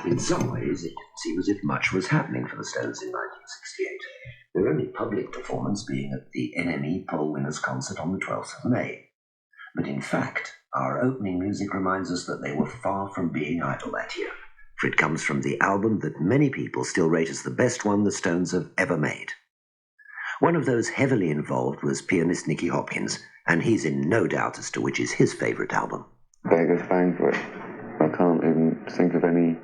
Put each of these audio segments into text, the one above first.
In some ways, it didn't seem as if much was happening for the Stones in 1968, their only public performance being at the NME Poll Winners Concert on the 12th of May. But in fact, our opening music reminds us that they were far from being idle that year, for it comes from the album that many people still rate as the best one the Stones have ever made. One of those heavily involved was pianist Nicky Hopkins, and he's in no doubt as to which is his favourite album. Beggars, Banquet. I can't even think of any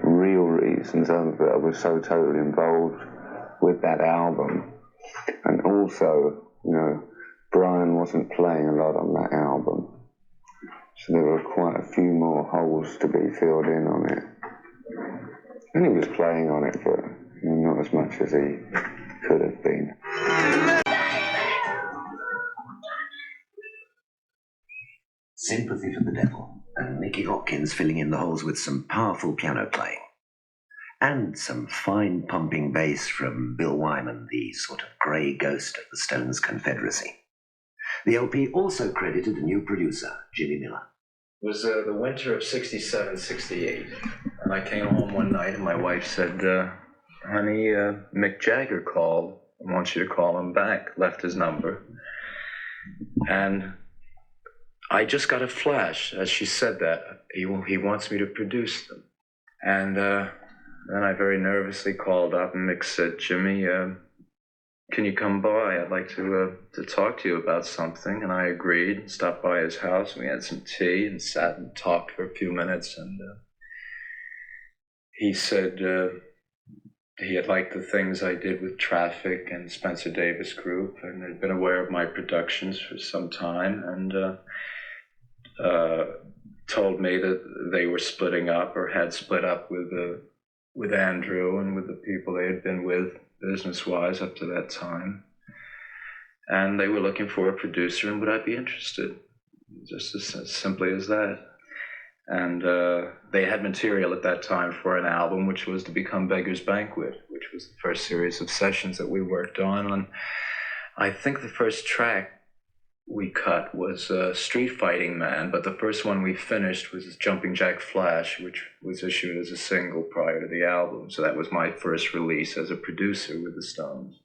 real reasons other than I was so totally involved with that album. And also, Brian wasn't playing a lot on that album. So there were quite a few more holes to be filled in on it. And he was playing on it, but not as much as he could have been. Sympathy for the Devil, and Nicky Hopkins filling in the holes with some powerful piano playing. And some fine pumping bass from Bill Wyman, the sort of grey ghost of the Stones Confederacy. The LP also credited a new producer, Jimmy Miller. It was the winter of 67, 68. And I came home one night and my wife said, honey, Mick Jagger called. I want you to call him back. Left his number. And I just got a flash as she said that. He wants me to produce them. And then I very nervously called up and Mick said, Jimmy, can you come by? I'd like to talk to you about something. And I agreed, stopped by his house. We had some tea and sat and talked for a few minutes. And he said he had liked the things I did with Traffic and Spencer Davis Group and had been aware of my productions for some time and told me that they were splitting up or had split up with Andrew and with the people they had been with business-wise up to that time. And they were looking for a producer and would I be interested? Just as simply as that. And they had material at that time for an album which was to become Beggars, Banquet, which was the first series of sessions that we worked on. I think the first track we cut was Street Fighting Man, but the first one we finished was Jumping Jack Flash, which was issued as a single prior to the album. So that was my first release as a producer with the Stones.